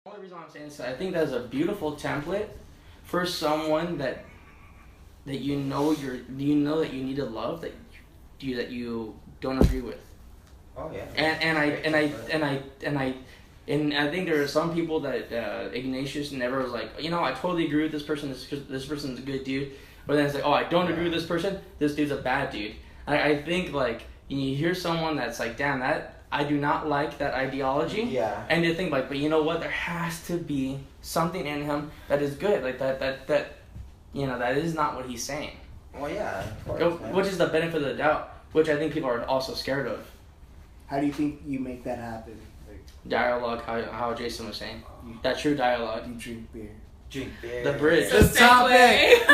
The only reason I'm saying this, I think that's a beautiful template for someone that you know that you need to love that you don't agree with. Oh yeah. And I think there are some people that Ignatius never was like, I totally agree with this person. This person's a good dude. But then it's like, oh, I don't agree with this person. This dude's a bad dude. I think like you hear someone that's like, damn, that I do not like that ideology. Yeah. And you think like, but you know what? There has to be something in him that is good. Like that that is not what he's saying. Well, yeah. Of course, which is the benefit of the doubt, which I think people are also scared of. How do you think you make that happen? Dialogue, how Jason was saying. That true dialogue. You drink beer. Drink beer. The bridge. The topic!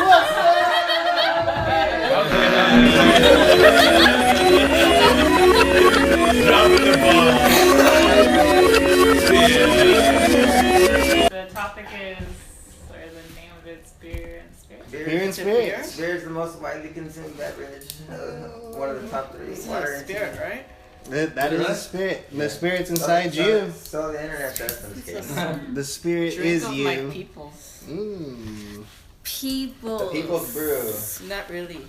The topic is, or the name of it's beer and spirits. Beer and spirits. Beer is the most widely consumed beverage. One of the top three. Water and spirit, right? That is the spirit. The spirit's inside you. So the internet says in this case. The spirit Drink is of you. my people. People. The people's brew. Not really.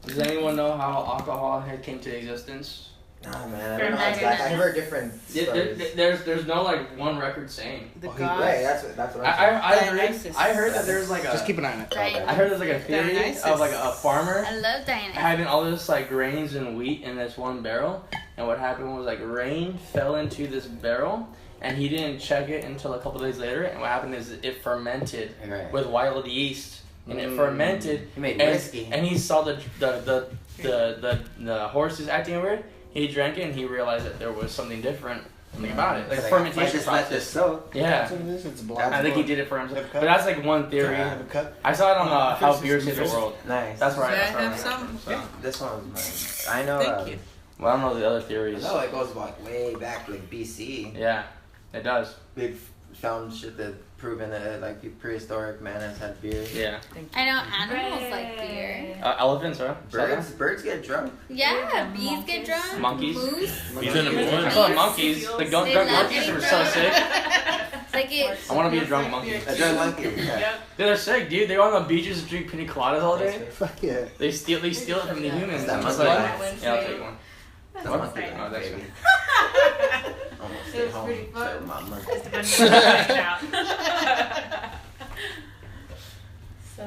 Does anyone know how alcohol came to existence? Oh man, I don't know exactly. I've heard different stories. There's no like one record saying. The Right, gods. that's what I'm saying. I heard that there's like a. Just keep an eye on it. I heard there's like a theory Dionysus. of like a farmer I love Diana. having all this like grains and wheat in this one barrel, and what happened was like rain fell into this barrel, and he didn't check it until a couple days later, and what happened is it fermented Right. with wild yeast, and it fermented. He made and, whiskey. and he saw the horses acting weird. He drank it and he realized that there was something different about it, like a fermentation I just let this process. soak. Yeah, That's what it is. It's blind. I think he did it for himself. Have a But cup? that's like one theory. Have a cup? I saw it on How Fix Beer this, Saved the fix World. Nice. That's right. Can I That's right. have some? So, This one's mine. I know. Thank you. well, I don't know the other theories. No, it goes like way back, like BC. Yeah, it does. We've found shit that proven that like prehistoric man has had beer. Yeah. I know animals like beer. Elephants, huh? Birds get drunk. Yeah, bees get drunk. Monkeys. Moose. Bees are number one. I saw monkeys. The drunk They love monkeys being were so drunk. sick. It's like it. I want to be a drunk monkey. A drunk monkey. Yeah. Yep. They're sick, dude. They go on the beaches and drink pina coladas all day. Fuck yeah. They steal it from the humans. That It's monkey like, life. yeah, I'll take one. That's What? monkey Oh, life, that's baby. good. Almost It stay was home. pretty fun. But my monkey. Just a bunch of monkeys out. So,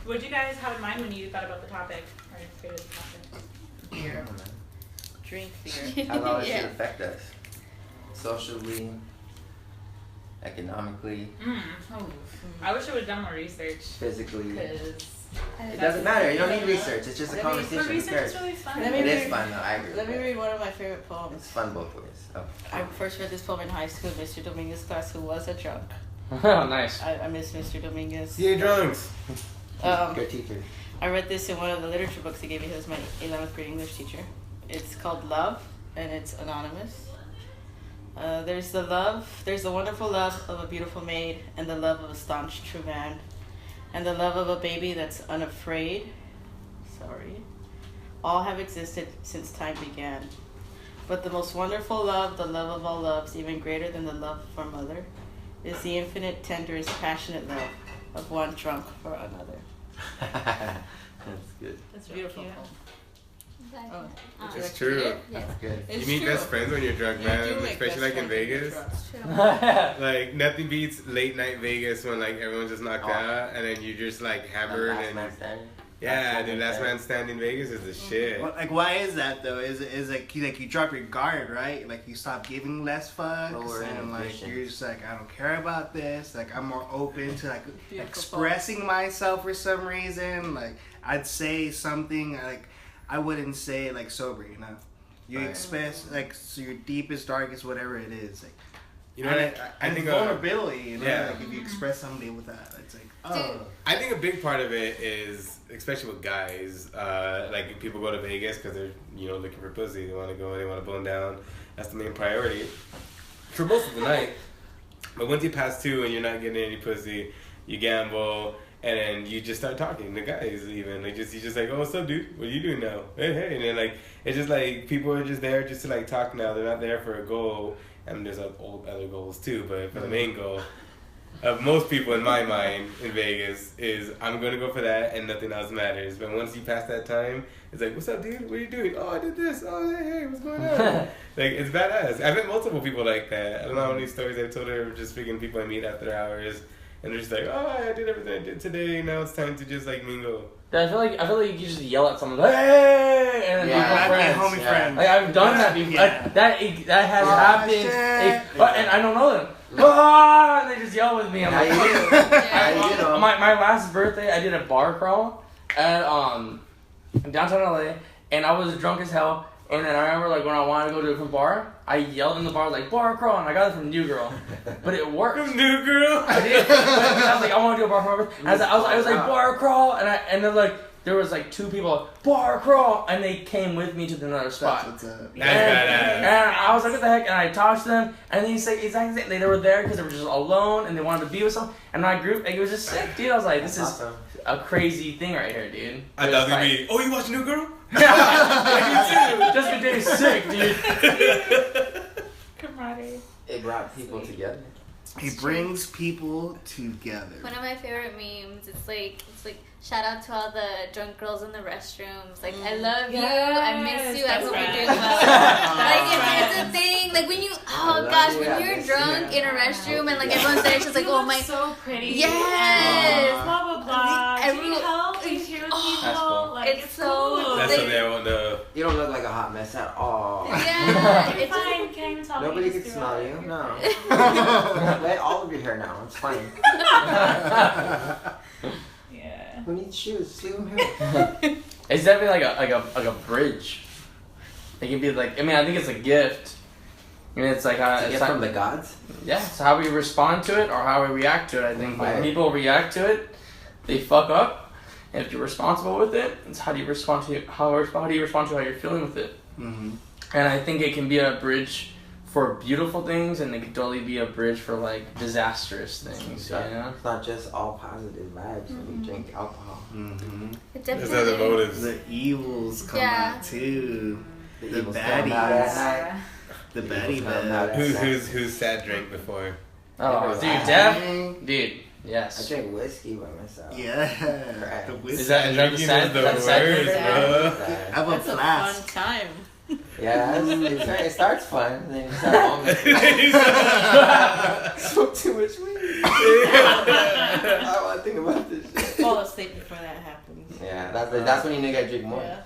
what did you guys have in mind when you thought about the topic or created the topic? Beer. Drink beer. How it should Yeah. affect us socially, economically, I wish I would have done more research physically. because It doesn't matter. You don't need research. It's just a Let me- conversation. but Who research cares? is really fun. Let me It is read- fun though. I agree. Let me with that. read one of my favorite poems. It's fun both ways. Oh. I first read this poem in high school, Mr. Dominguez class, who was a drunk. Oh, nice. I miss Mr. Dominguez. Yay, drunks. Good teacher. I read this in one of the literature books he gave me. He was my 11th grade English teacher. It's called Love, and it's anonymous. There's the wonderful love of a beautiful maid, and the love of a staunch true man, and the love of a baby that's unafraid. Sorry. All have existed since time began. But the most wonderful love, the love of all loves, even greater than the love for mother, is the infinite, tenderest, passionate love of one drunk for another. That's good. That's beautiful. Oh, It's true. Yes. That's good. You meet best friends when you're drunk, man. Especially like in Vegas. Yeah. Like nothing beats late night Vegas when like everyone's just knocked Oh. out and then you just like hammered Last and man standing. yeah, dude, last man standing Vegas is the shit. Well, like, why is that though? Is like you drop your guard, right? Like you stop giving less fucks, Lower and like inhibitions. you're just like, I don't care about this. Like I'm more open to like Beautiful expressing myself for some reason. Like I'd say something like I wouldn't say like sober, you know. You Right. express like your deepest, darkest, whatever it is. Like, You know what I and think vulnerability, you know, yeah. like if you express somebody with that, it's like, oh, I think a big part of it is, especially with guys, like people go to Vegas because they're looking for pussy. They want to go, they want to bone down. That's the main priority for most of the night. But once you pass 2 and you're not getting any pussy, you gamble, and then you just start talking to guys. Even like you're just like, oh, what's up, dude? What are you doing now? Hey, and then like it's just like people are just there just to like talk now. They're not there for a goal. and there's other goals too. But for the main goal of most people in my mind in Vegas is I'm gonna go for that and nothing else matters. But once you pass that time, it's like, what's up, dude? What are you doing? Oh, I did this. Oh, hey, what's going on? Like, it's badass. I've met multiple people like that. I don't know how many stories I've told her of just freaking people I meet after hours, and they're just like, oh, I did everything I did today. Now it's time to just like mingle. I feel like you just yell at someone, hey, and then become friends. Homie friends. Like I've done that before. Yeah. That has happened. Shit. And I don't know them. And they just yell with me. I'm like, my last birthday, I did a bar crawl at downtown LA, and I was drunk as hell. And then I remember like when I wanted to go to a different bar, I yelled in the bar like bar crawl, and I got it from New Girl, but it worked. From New Girl. I did. I was like, I want to do a bar crawl. I was like bar crawl, and then like there was like two people bar crawl, and they came with me to another spot. That's what's up. And I was like, what the heck? And I talked to them, and they said exactly the same. They were there because they were just alone, and they wanted to be with someone. And my group, like, it was just sick, dude. I was like, this is a crazy thing right here, dude. I thought it'd be, oh, you watch New Girl? Just because they're sick, dude. Camaraderie. It brought people together. He brings people together. One of my favorite memes. It's like shout out to all the drunk girls in the restrooms. Like I love you, I miss you, I hope you're doing well. Like it's a thing. Like when you when you're drunk in a restroom and like everyone's there, it's just like oh my, so pretty. Yes. Blah blah blah. Do you help? Do you hear with people? That's cool. Like It's so That's like, something I want to. You don't look like a hot mess at all. yeah. It's fine. Can't even tell me. Nobody Just can do smell it. you. No. Let all of your hair now. It's fine. Yeah. Who needs shoes? Just leave them here. It's definitely like a bridge. It can be like, I mean, I think it's a gift. I mean, it's like To it's get like, from the gods. yeah, it's how we respond to it or how we react to it. I think when Right. people react to it, they fuck up. And if you're responsible with it, it's how do you respond to how do you respond to how you're feeling with it. Mm-hmm. And I think it can be a bridge for beautiful things, and it can totally be a bridge for like disastrous things. You know? It's not just all positive vibes when you drink alcohol. Mm-hmm. It There's other definitely. motives. The evils come Yeah. out too. The evils come out at baddies. night. The Evils baddie come out bed. at night. Who's sad drink before? Oh, dude, Everyone. dude, I yes. drink whiskey by myself. Yeah. Correct. The whiskey. Is that the Drinking sad? is the That sad worst, drink? bro. I have a That's a flask. fun time. Yeah, it starts fun, then you start vomiting. Smoke too much weed. I don't want to think about this shit. Fall asleep before that happens. Yeah, that's when you know you gotta drink more. Yeah.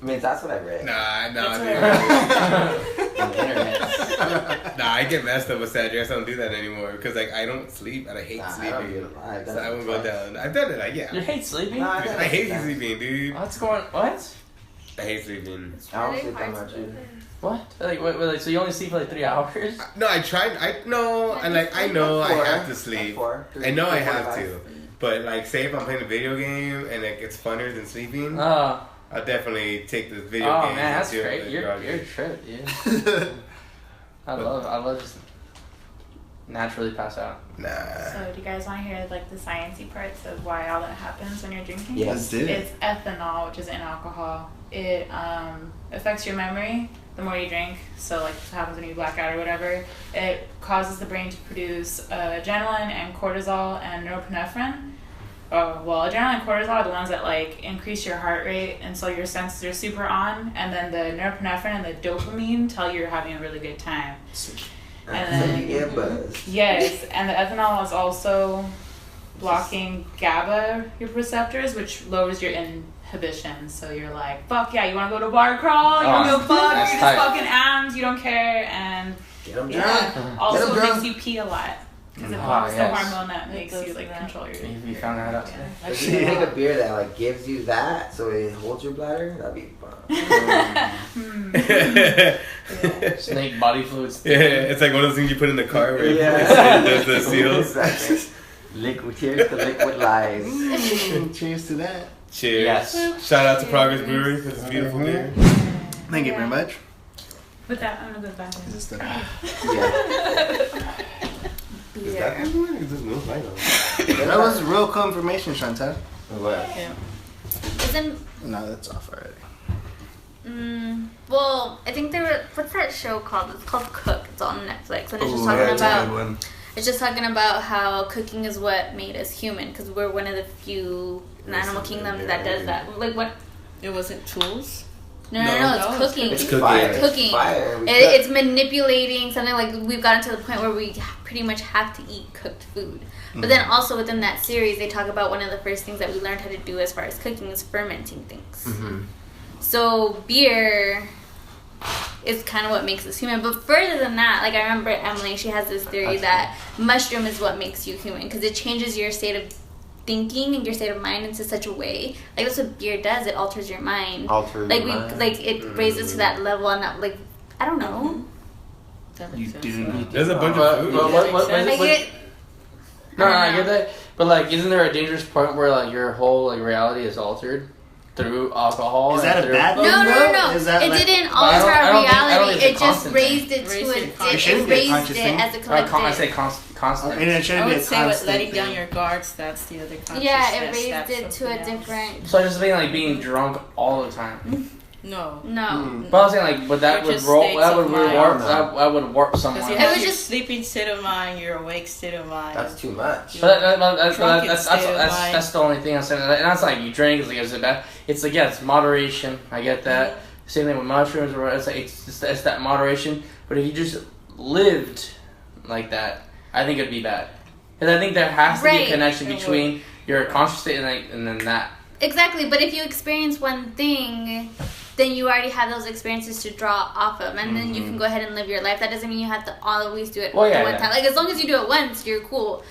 I mean, that's what I read Nah, That's dude. on the internet. Nah, I get messed up with sad drinks. I don't do that anymore because like I don't sleep and I hate Nah, I don't sleeping. do it. I've done So I it won't go twice. down. I've done it. Like You yeah. hate sleeping? Nah, I hate sleeping, dude. What's going? What? I hate sleeping. I don't Really sleep that hard much to either. What? Like, wait, like, so you only sleep for like 3 hours? No, I tried. I know I have to sleep. I know I have to. But like, say if I'm playing a video game and like it's funner than sleeping, Oh, I'll definitely take the video oh game. man, that's into great. the You're groggy. a trip, dude. I love just naturally pass out. Nah. So do you guys want to hear like the sciencey parts of why all that happens when you're drinking? Yes. Let's do it. It's ethanol, which is in alcohol. It affects your memory the more you drink. So like this happens when you black out or whatever. It causes the brain to produce adrenaline and cortisol and norepinephrine. Well, adrenaline and cortisol are the ones that like increase your heart rate, and so your senses are super on. And then the norepinephrine and the dopamine tell you you're having a really good time. And so you get buzzed. Yes, and the ethanol is also blocking GABA your receptors, which lowers your inhibition. So you're like, fuck yeah, you want to go to a bar crawl? You don't Oh, give a fuck. that's You're tight. just fucking amped. You don't care, and Get them yeah, drunk. also Get 'em makes drunk. you pee a lot because it Oh, blocks the yes. hormone that makes does you like that. control your. You found that out today? If you can make a beer that like gives you that, so it holds your bladder, that'd be fun. Snake body fluids. Yeah, it's like one of those things you put in the car where Yeah. it does the seals. Exactly. Liquid, here's the liquid lies. Cheers to that. Cheers. Yes. Shout out to Progress Brewery for this beautiful beer. Thank you very much. With that, I'm gonna go back Is in. this the Yeah. Is that the one? It doesn't look like it. That was real confirmation, Chantal. What? Yeah. Isn't No, that's off already. Well, I think what's that show called? It's called Cook. It's on Netflix, and it's just Ooh, talking that's a about. good one. It's just talking about how cooking is what made us human, because we're one of the few in the animal kingdom that does that. Like what? It wasn't tools. No, it's cooking. It's cooking. Fire. Cooking. Fire. It's manipulating something. Like we've gotten to the point where we pretty much have to eat cooked food. But then also within that series, they talk about one of the first things that we learned how to do as far as cooking is fermenting things. Mm-hmm. So beer is kind of what makes us human. But further than that, like I remember Emily, she has this theory that mushroom is what makes you human, because it changes your state of thinking and your state of mind into such a way. Like that's what beer does. It alters your mind. It raises to that level, and that, like I don't know. That You makes do sense. need There's a bunch of food. I get that. But like, isn't there a dangerous point where like your whole like reality is altered through alcohol? Is that a bad thing? No. Is that It like, didn't I alter don't our think- I don't reality. think It it's a just constant raised thing. it to Raised a. it It shouldn't It be a raised conscious it thing. as a I collective. I say constant. And it shouldn't I be would a say with constant letting down thing. your guards, that's the other consciousness. Yeah, it raised that's it to a something else. different. So I just think like being drunk all the time. No. No. But I was saying like, but that Or would just roll. states That would of mind. warp. That would warp someone. Because you It have was your just- sleeping state of mind, your awake state of mind. That's too much. But Drunken state of mind. that's the only thing I'm saying. And that's like you drink. It's like is it bad? It's like yeah, it's moderation. I get that. Same thing with mushrooms. Or it's like it's that moderation. But if you just lived like that, I think it'd be bad. Because I think there has to be a Right. connection It between your conscious state and then that. Exactly, but if you experience one thing, then you already have those experiences to draw off of, and then you can go ahead and live your life. That doesn't mean you have to always do it Well, yeah, at one yeah. time. Like as long as you do it once, you're cool.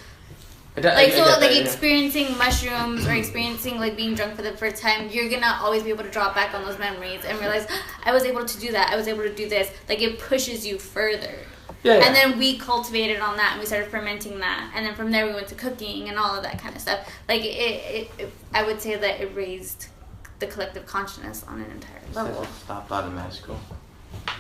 I Like get so, that, like yeah. experiencing mushrooms or experiencing like being drunk for the first time, you're gonna always be able to draw back on those memories and realize I was able to do that. I was able to do this. Like it pushes you further. Yeah, yeah. And then we cultivated on that, and we started fermenting that, and then from there we went to cooking and all of that kind of stuff. Like it I would say that it raised the collective consciousness on an entire level. Stop automatic school.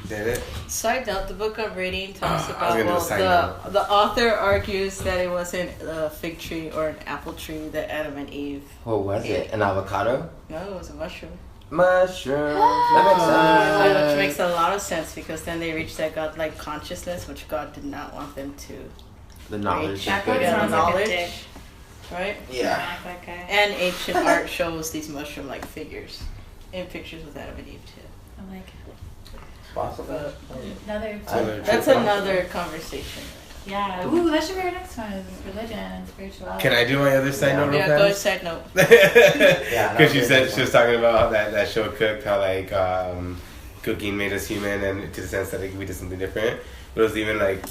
Did it? Side note, the book I'm reading talks I was about gonna do a side the author argues that it wasn't a fig tree or an apple tree that Adam and Eve. What was it? An avocado? No, it was a mushroom. Mushroom. That makes sense. Which makes a lot of sense because then they reached that godlike consciousness, which God did not want them to. The knowledge is That good. Yeah, sounds like a knowledge. dick. Right? Yeah. Like that guy. And ancient art shows these mushroom-like figures in pictures with Adam and Eve too. I'm like Possible. another. That's another conversation. Yeah. Ooh, that should be our next one. Is religion and spirituality. Can I do my other side note real Yeah, go ahead, fast? side note. Yeah, Because no, she was talking about how that show Cooked, how like cooking made us human, and to the sense that like, we did something different. But it was even like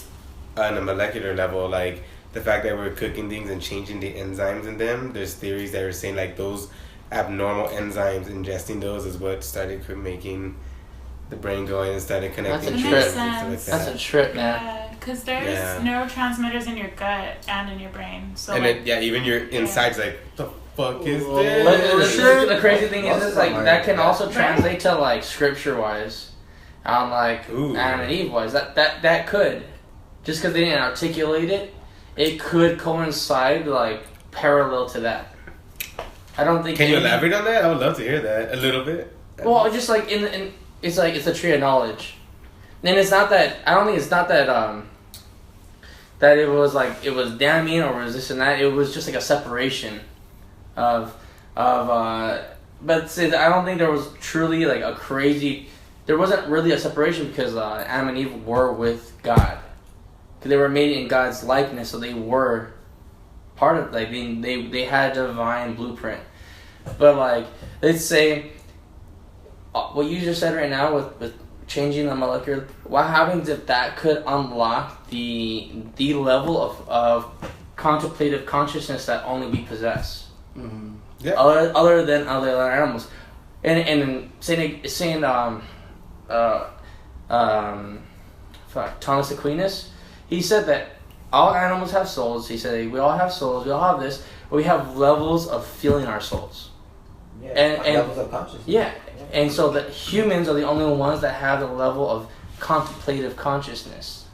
on a molecular level, like the fact that we're cooking things and changing the enzymes in them. There's theories that are saying like those abnormal enzymes, ingesting those is what started making the brain going and started connecting That's a genes trip. and stuff like That's that. a trip, man. Yeah, because there's Yeah. neurotransmitters in your gut and in your brain. So And like, then, yeah, even your inside's like, what the fuck is But this? the crazy thing is like that can also translate to like scripture wise, like Ooh. Adam and Eve wise. That could, just because they didn't articulate it, it could coincide like parallel to that. I don't think. Can you elaborate on that? I would love to hear that a little bit. Well, just like in it's like it's a tree of knowledge, and it's not that I don't think it's not that that it was like it was damning or was this and that. It was just like a separation of but see, I don't think there was truly like a crazy. There wasn't really a separation because Adam and Eve were with God, because they were made in God's likeness, so they were part of like they had a divine blueprint. But like let's say what you just said right now with changing the molecular, what happens if that could unlock the level of contemplative consciousness that only we possess, Yeah. other than other animals, and saying Thomas Aquinas, he said that all animals have souls. He said we all have souls, we all have this, but we have levels of feeling our souls. Yeah. And levels of consciousness. Yeah, and so that humans are the only ones that have the level of contemplative consciousness.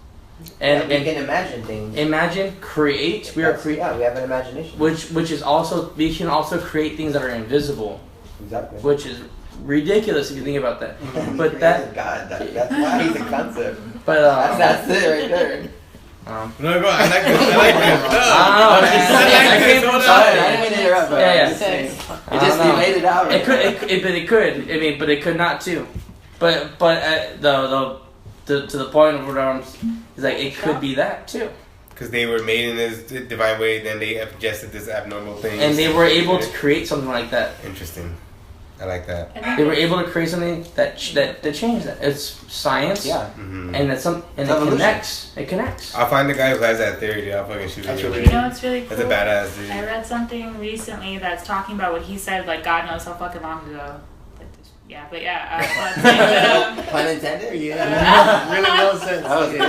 And we can imagine things. imagine, create. We are create, Yeah, we have an imagination. which is also we can also create things that are invisible, Exactly. which is ridiculous if you think about that. But He that, created God. That's why he's a concept. but That's it right there. No, go on. I like this. I like this. No. I don't know. I came from Sorry, I didn't mean to interrupt, but Yeah, I'm just saying. I It just don't you know. laid it out. It could, but it could. I mean, but it could not too. But to the point of what I'm is like it could be that too. Because they were made in this divine way, then they ingested this abnormal thing. And they were able to create something like that. Interesting. I like that. They were able to create something that changed that. It's science. Yeah. Mm-hmm. And it's some and It's it evolution. connects. It connects. I'll find the guy who has that theory, dude. I'll fucking shoot That's him. really You know what's really cool? That's a badass dude. I read something recently that's talking about what he said, like God knows how fucking long ago. Like, yeah, but yeah, but saying that, Pun intended? Yeah. Really well said. That was good.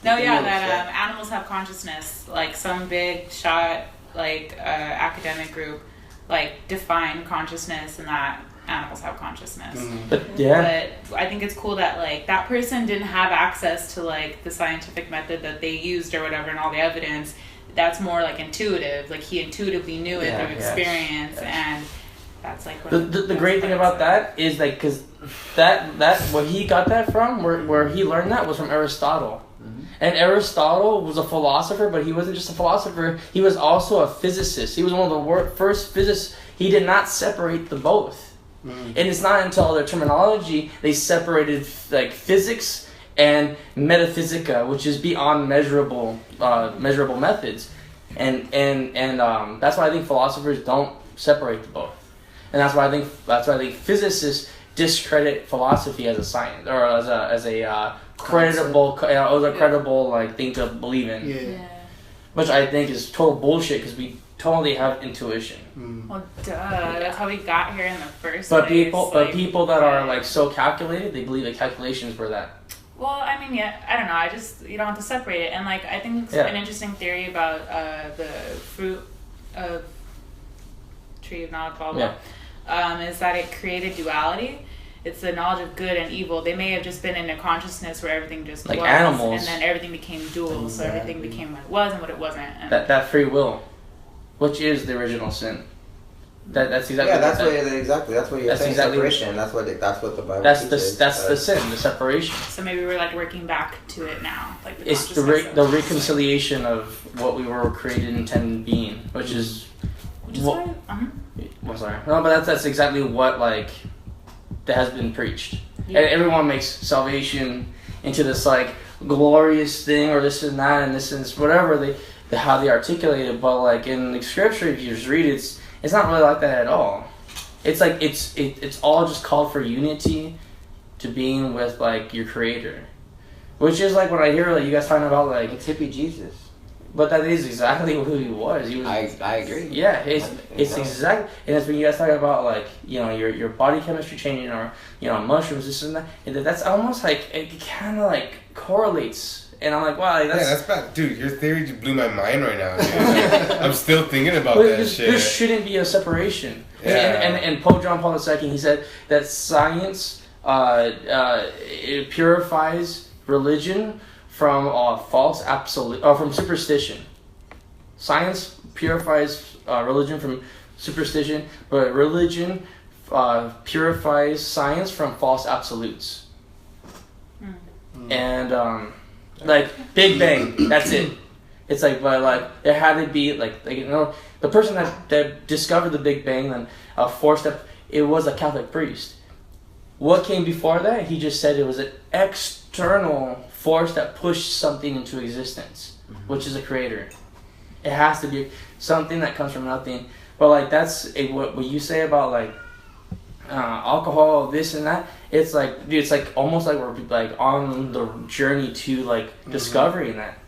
no, yeah, that animals have consciousness. Like some big shot, like academic group, like define consciousness and that animals have consciousness. But yeah. But I think it's cool that like that person didn't have access to like the scientific method that they used or whatever and all the evidence. That's more like intuitive. Like he intuitively knew it through experience and. That's like The great thing about that is like because that where he got that from where he learned that was from Aristotle. And Aristotle was a philosopher, but he wasn't just a philosopher. He was also a physicist. He was one of the first physicists. He did not separate the both. And it's not until their terminology they separated like physics and metaphysica, which is beyond measurable methods. And that's why I think philosophers don't separate the both. And that's why I think physicists discredit philosophy as a science or as a credible like thing to believe in. Yeah. Which I think is total bullshit because we totally have intuition. Well, duh. That's how we got here in the first But place. people that are like so calculated, they believe the calculations were that. Well, I mean, yeah, I don't know. I just you don't have to separate it, and like I think it's an interesting theory about the fruit of tree of knowledge, blah blah. Is that it created duality. It's the knowledge of good and evil. They may have just been in a consciousness where everything just like was, animals, and then everything became dual. So everything became what it was and what it wasn't. And that free will, which is the original sin. That's exactly. Yeah, that's what you're that's saying. Exactly Separation. That's what the Bible teaches. That's the sin, the separation. So maybe we're like working back to it now, like the It's consciousness the reconciliation of what we were created intended being, which is. why. Well, sorry. No, but that's exactly what like that has been preached. Yeah. And everyone makes salvation into this like glorious thing or this and that and this and this, whatever how they articulate it. But like in the scripture, if you just read it, it's not really like that at all. It's like it's all just called for unity to being with like your creator, which is like when I hear like you guys talking about like It's hippie Jesus. But that is exactly who he was. He was. I agree. Yeah, it's exactly, and that's when you guys talk about like your body chemistry changing or mushrooms this and that. And that's almost like it kind of like correlates. And I'm like, wow, like, that's bad, dude. Your theory just blew my mind right now, dude. I'm still thinking about that shit. There shouldn't be a separation. Yeah. And Pope John Paul II, he said that science it purifies religion from false absolute or from superstition. Science purifies religion from superstition, but religion purifies science from false absolutes. And like Big Bang, that's it. It's like, but like there had to be like the person that discovered the Big Bang and forced up. It was a Catholic priest. What came before that? He just said it was an external force that pushed something into existence, which is a creator. It has to be something that comes from nothing. But like that's what you say about like alcohol, this and that. It's like, dude, it's like almost like we're like on the journey to like discovering that.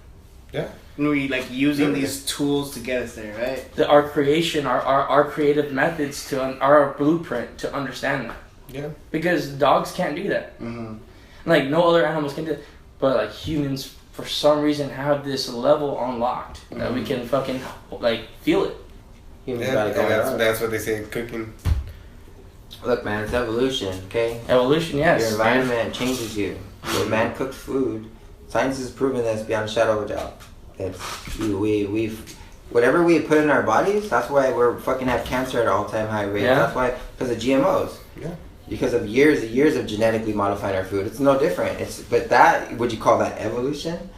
Yeah. And we like using these tools to get us there, right? Our creation, our creative methods our blueprint to understand that. Yeah. Because dogs can't do that. Like no other animals can do it. But like humans, for some reason, have this level unlocked that we can fucking like feel it. Humans Yeah, gotta go and that's what they say in cooking. Look, man, it's evolution, okay? Evolution, yes. Your environment changes you. When man cooks food, science has proven this beyond a shadow of a doubt. That whatever we put in our bodies, that's why we're fucking have cancer at an all-time high rate. Yeah. That's why, because of GMOs. Yeah. Because of years and years of genetically modifying our food. It's no different. But that, would you call that evolution?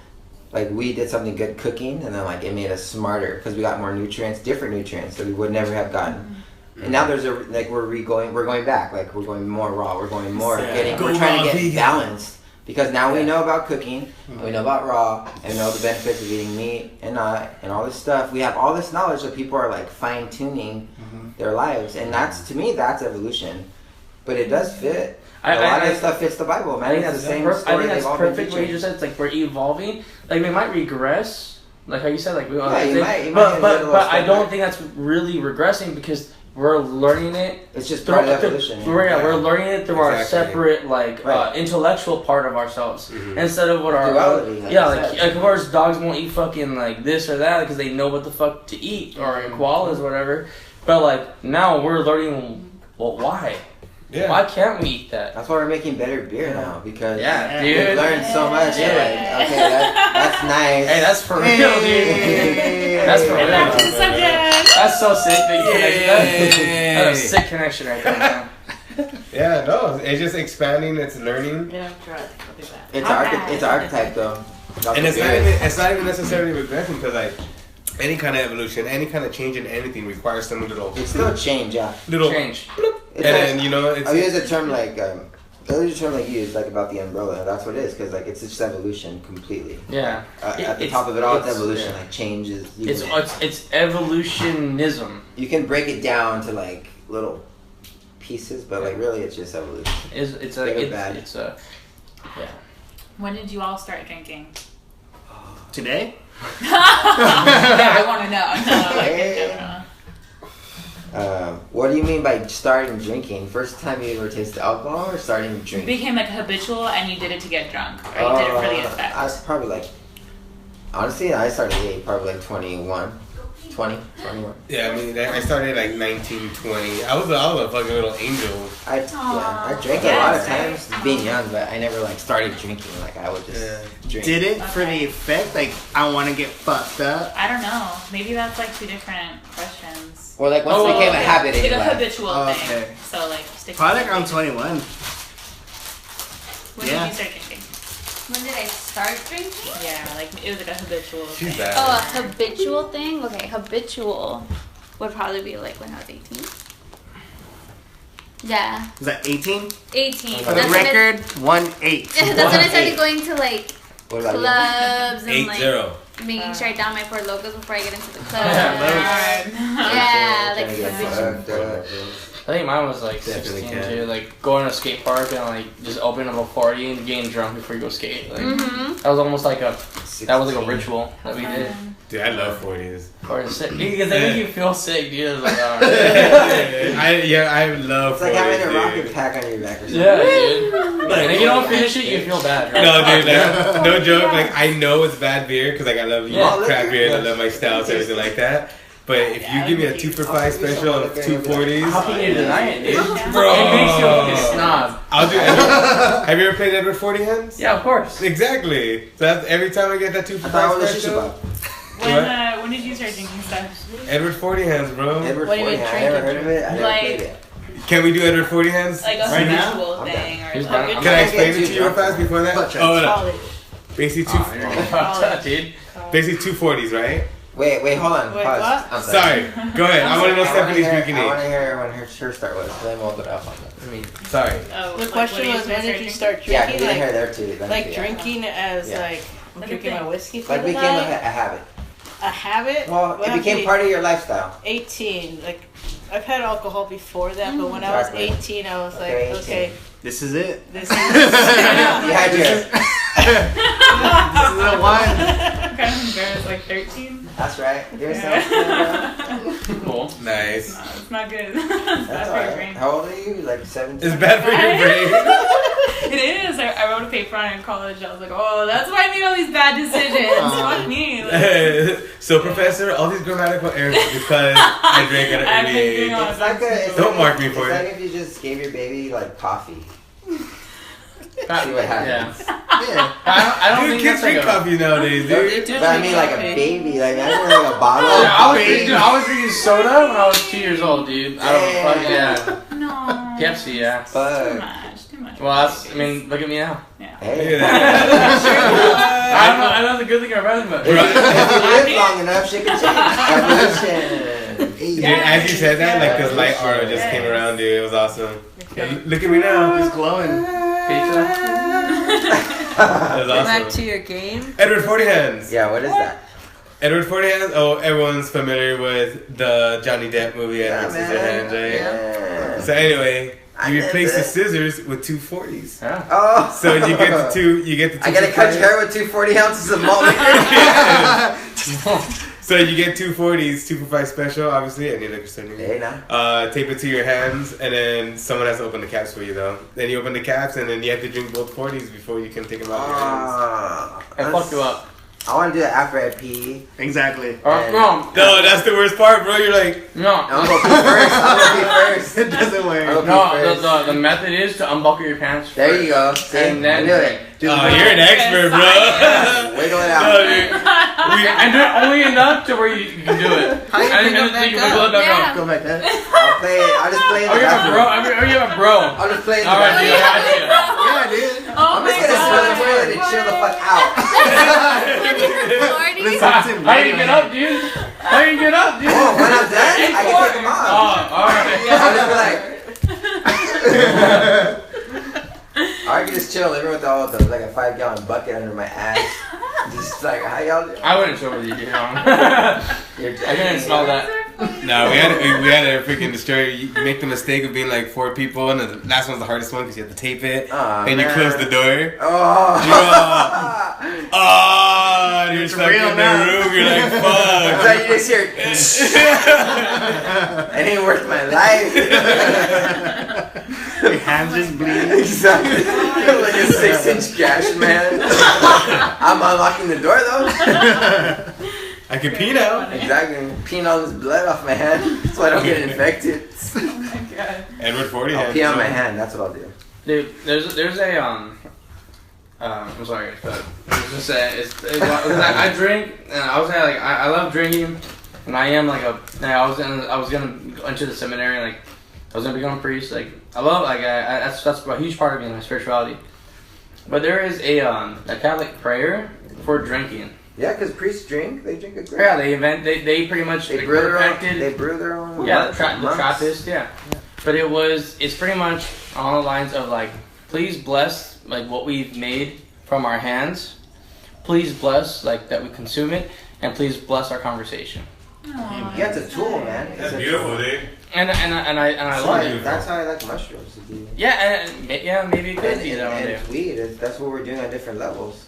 Like, we did something good cooking, and then, like, it made us smarter because we got more nutrients, different nutrients that we would never have gotten. And now there's we're going back. Like, we're going more raw. We're going more we're trying to get balanced. Because now we know about cooking, and we know about raw, and we know the benefits of eating meat and not, and all this stuff. We have all this knowledge that people are like fine tuning their lives, and that's, to me, that's evolution. But it does fit. A lot of stuff fits the Bible, man. I think It's that's the same I think story that's they've all been perfect what you teaching. just said. It's like we're evolving. Like we might regress, like how you said, like we Yeah, you might get a but little I step don't back. think that's really regressing because we're learning it. It's just part of evolution. We're learning it through our Exactly. separate, like, Right. Intellectual part of ourselves Mhm. instead of what our Duality, like yeah, you like, said. of course, dogs won't eat fucking like this or that because they know what the fuck to eat, or koalas, whatever. But like now we're learning, well, why? Yeah. Why can't we eat that? That's why we're making better beer now, because Yeah, we've dude. learned so much. Yeah. Like, okay, that's nice. Hey, that's for real, dude. That's for real. Back to the subject. That's so sick that you connected. That's a sick connection right there, man. Yeah, no, it's just expanding, it's learning. Yeah, I'm sure I'll do that. It's archetype though. And it's not even necessarily regression because like any kind of evolution, any kind of change in anything requires some little It's still change, yeah. Change. It's and like, then you know it's I'll use a term like you use, like about the umbrella. That's what it is, because like it's just evolution completely. Yeah. At the top of it all, it's evolution. Like changes. It's evolutionism. You can break it down to like little pieces, but like really, it's just evolution. It's a yeah. When did you all start drinking? Today? Yeah, I want to know. No, like in Hey. general. What do you mean by starting drinking? First time you ever tasted alcohol, or starting You drinking? became like habitual and you did it to get drunk, or you did it for the effect. I was probably like, honestly, I started at probably like 21. yeah. I mean, I started like 19, 20. I was a fucking little angel. I drank a lot of times being young, but I never like started drinking. Like I would just drink. Did it for the effect? Like, I want to get fucked up? I don't know. Maybe that's like two different questions. Or like once it became a habit in Like your a life. habitual Okay. thing. So like stick Probably to like around something. 21. When Yeah. did you start drinking? When did I start drinking? Yeah, like it was like a habitual She's thing. bad. Oh, a habitual thing? Okay, habitual would probably be like when I was 18. Yeah, Was that 18? 18. For the record, 1-8. That's when I started going to like What about you? clubs and like 8-0. making sure I down my four locos before I get into the club. God. Yeah, Trying like to get habitual. fucked up. I think mine was like Definitely 16 can. too. Like going to a skate park and like just opening up a party and getting drunk before you go skate. Like Mhm. that was almost like a ritual that we did. Dude, I love 40s. Or sick because they make you feel sick, dude. It's like, oh, I love It's like 40s, having a dude. rocket pack on your back or something. yeah, dude. And if you don't finish it, you feel bad. Right? No, dude, like, no joke. Like, I know it's bad beer because like I love Yeah. craft beer and I love my stouts, everything like that. But if you give me a 2 for $5 special of 2 40s, How can you deny it, dude? Bro. It makes you a fucking snob. I'll do. Have you ever played Edward 40 Hands? Yeah, of course. Exactly. So that's every time I get that 2 for I thought it was $5 a special. shisha bar. When did you start drinking stuff? Edward 40 Hands, bro. Edward What do you 40, mean I never drinking? heard of it. I never Like- played it. Can we do Edward 40 Hands? Like a Right now? habitual I'm thing, or Who's like, down? Can I I explain get it to too you real drunk. fast before that? Fuck, Oh, no. College. Basically Oh, you're fucked up, dude. basically 2 40s, right? Wait, hold on. Wait, Pause. what? I'm sorry. Sorry. Go ahead. I want to know Stephanie's drinking I want age. to hear when her start was. Then we'll go off on that. I mean, Sorry. Oh, The like, question when was, when did you start Yeah, drinking? get in here Like, there too. then, like yeah. drinking as Yeah. like I'm Let me drinking my think. whiskey for Like the became night. a habit. A habit? Well, When it I became was part of your lifestyle. 18. Like, I've had alcohol before that, but when I was Exactly. 18, I was like, Okay, 18. okay, This is it. this is. You had your. This is the one. I'm kind of embarrassed, like 13. That's right. You're Yeah. cool. Nice. No, it's not good. That's That's for your alright. brain. How old are you? Like 17? It's bad for your brain. It is. I wrote a paper on it in college. I was like, oh, that's why I made all these bad decisions. Fuck me. Like, So, Professor, all these grammatical errors because I drank at I've an been early doing age. all It's like a, it's Don't like mark me it's for like it. if you just gave your baby like coffee. See what happens. Yeah. I don't Dude, think kids that's like drink a. coffee nowadays, dude. But I mean, like a baby, like imagine like a bottle. Yeah, of I was drinking soda when I was 2 years old, dude. I don't fuck yeah. No. Pepsi, yeah. Too Fuck. much. Too much. Well, that's. I mean, look at me now. Yeah. Hey. I don't know the good thing or bad thing, but. If you live long enough, shit can change. Evolution. Dude, as you said that, like this light aura just came around, dude. It was awesome. Yeah, look at me now. It's glowing. Pizza. That was Back awesome. to your game. Edward Forty Hands. Yeah, what is that? Edward Forty Hands. Oh, everyone's familiar with the Johnny Depp movie Edward Scissorhands, right? Yeah. So anyway, I you get replace the it. scissors with 240s. Yeah. Oh. So you get the two. You get the two. I gotta cut your hair with 240 ounces of malt liquor. So you get 240s, 2 for 5 special, obviously. I need liquor store. Hey, now. Tape it to your hands, and then someone has to open the caps for you, though. Then you open the caps, and then you have to drink both 40s before you can take them out of your hands. I fucked you up. I want to do that after I pee. Exactly. No. No, that's the worst part, bro. You're like, No. I'm gonna pee first. I'm gonna pee first. It doesn't work. Okay. No, the method is to unbuckle your pants. There first. you go. See? And then I knew it. oh, you're an expert, bro. Wiggle it No, out. dude. And do it only enough to where you can do it. How you And pick then up back you up? can pull it back Yeah. up. Go back there. I'll play it. I'll just play it in Oh, the you have a bro. bathroom. Oh, you have a bro. I'll just play it in the All right, bathroom. dude. I see it. Yeah, dude. Oh I'm my just gonna sit on the toilet and chill the fuck out. How do you get up, dude? How do you get up, dude? Oh, when I'm done, I can take them Oh, off. alright. I'll just be like, or I can just chill living with all the like a 5-gallon bucket under my ass. Just like, how y'all doing? I wouldn't chill with you, dude. I couldn't smell that. No, we had a freaking story. You make the mistake of being like 4 people, and the last one's the hardest one because you have to tape it, Aw, and you man. close the door. Oh. Oh, you're stuck real in now. the room. You're like, It's fuck. like you just hear, it ain't worth my life. Your hands just bleeding. Exactly. Like a 6-inch gash, man. I'm unlocking the door though. I can pee now. Exactly. Peeing all this blood off my hand so I don't get infected. Oh my god. Edward 40 I'll hands. pee on my hand. That's what I'll do. Dude, there's a I'm sorry, but it's just I drink and I was like I love drinking, and I am like I was gonna go into the seminary, like I was gonna become a priest. Like I love that's a huge part of me, my spirituality. But there is a Catholic prayer for drinking. Yeah, because priests drink. They drink a great. Yeah, they pretty much They brew their own. perfected. They brew their own. Yeah, monks. the Trappist, yeah. But it's pretty much on the lines of like, please bless like what we've made from our hands. Please bless like that we consume it, and please bless our conversation. Yeah, it's a tool, man. It's That's a beautiful, tool. dude. And I love it. That's how I like mushrooms to be. Yeah, and maybe it could be that one day. And weed. That's what we're doing on different levels.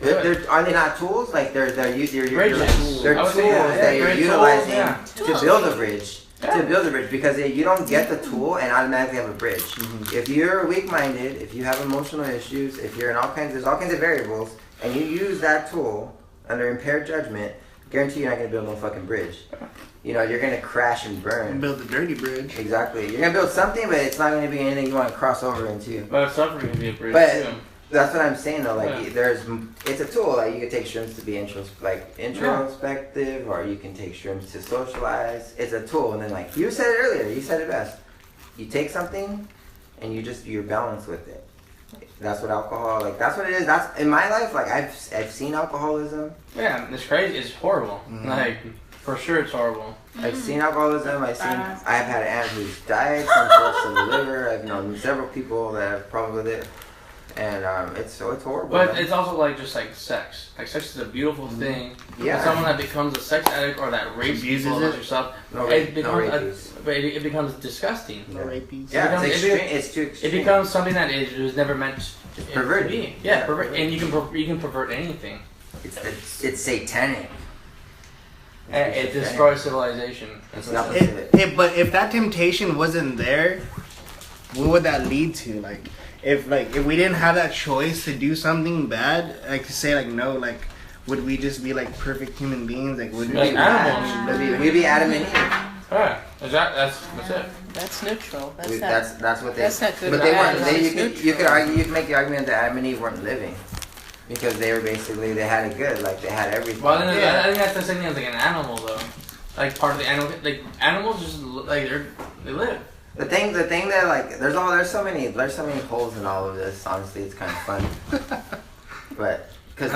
Are they not tools? Like they're Bridges. they're I would tools say, yeah, that you're great utilizing tools, to build a bridge. Yeah. To build a bridge, because you don't get the tool and automatically have a bridge. If you're weak-minded, if you have emotional issues, if you're in there's all kinds of variables, and you use that tool under impaired judgment, guarantee you're not gonna build no fucking bridge. You know, you're gonna crash and burn. Build the dirty bridge. Exactly. You're gonna build something, but it's not gonna be anything you want to cross over into. But suffering can be a bridge But too. that's what I'm saying though. Like Yeah. it's a tool. Like you can take shrooms to be introspective, or you can take shrooms to socialize. It's a tool, and then like you said it earlier, you said it best. You take something, and you're balanced with it. That's what alcohol. Like that's what it is. That's in my life. Like I've seen alcoholism. Yeah, it's crazy. It's horrible. Like for sure, it's horrible. I've seen alcoholism. I've had an aunt who's died from cirrhosis of the liver. I've known several people that have problems with it, and it's horrible. But man. it's also like just like sex. Like sex is a beautiful thing. Yeah. But someone that becomes a sex addict or that rapes Abuses people it? or stuff, No it rape- no becomes it becomes disgusting. No rapies. Yeah, It it's becomes- extreme. It's too It extreme. becomes something that it was never meant to perverted. be. Yeah, Yeah, pervert, perverted. and you can pervert anything. It's satanic. And it destroys civilization. It's That's not what it is. But if that temptation wasn't there, what would that lead to? Like if we didn't have that choice to do something bad, like to say like no, like would we just be like perfect human beings? Like would we Like be animals. We'd be Adam and Eve. Yeah, that's it. That's neutral. That's not. That's what they. That's not good. But they weren't. That's You could argue. You could make the argument that Adam and Eve weren't living because they were basically they had it good. Like they had everything. Well, I think that's the same thing as like an animal though. Like part of the animal, like animals just like they live. The thing that like there's so many holes in all of this. Honestly, it's kind of fun, but because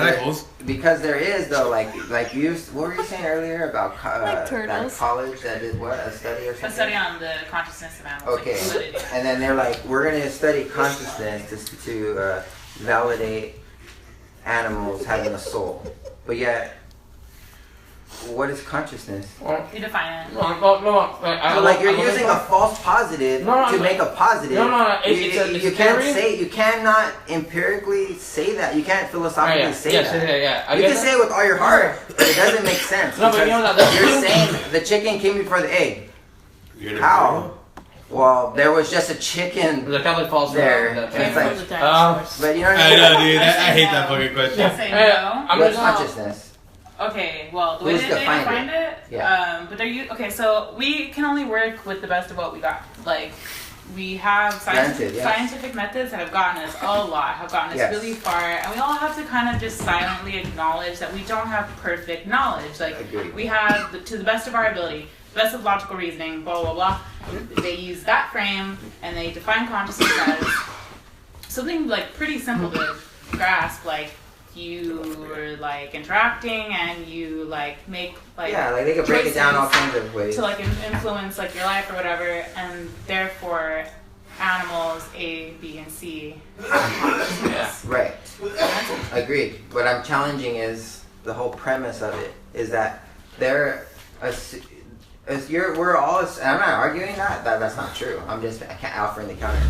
there is though like you what were you saying earlier about Like turtles. that college that did what a study or something? A study on the consciousness of animals. Okay, Like, and then they're like we're gonna study consciousness to validate animals having a soul, but yet. What is consciousness? you define it. No. So like you're using a false positive to make a positive. No. It's you can't theory. say you cannot empirically say that. You can't philosophically say that. Yeah. You can say it with all your heart, but it doesn't make sense. No, but you know that you're saying the chicken came before the egg. How? Well, there was just a chicken The Catholic falls there. That It's From like, the dinosaurs. but you know what I I mean? know, dude. I hate that fucking question. Just say Hey, no. I'm What's just consciousness? Okay, well, the way Who's that they defined defined it, Yeah. but okay, so we can only work with the best of what we got. Like, we have Granted, yes. scientific methods that have gotten us a lot, have gotten us Yes. really far, and we all have to kind of just silently acknowledge that we don't have perfect knowledge. Like, Agreed. we have, to the best of our ability, the best of logical reasoning, blah, blah, blah. They use that frame, and they define consciousness as something, like, pretty simple to grasp, like, you are like interacting and you like make like Yeah, like they could break it down all choices kinds of ways. to like influence like your life or whatever, and therefore animals A, B, and C have consciousness. Right. Agreed. What I'm challenging is the whole premise of it is that we're all. I'm not arguing that. That's not true. I'm just offering the counter.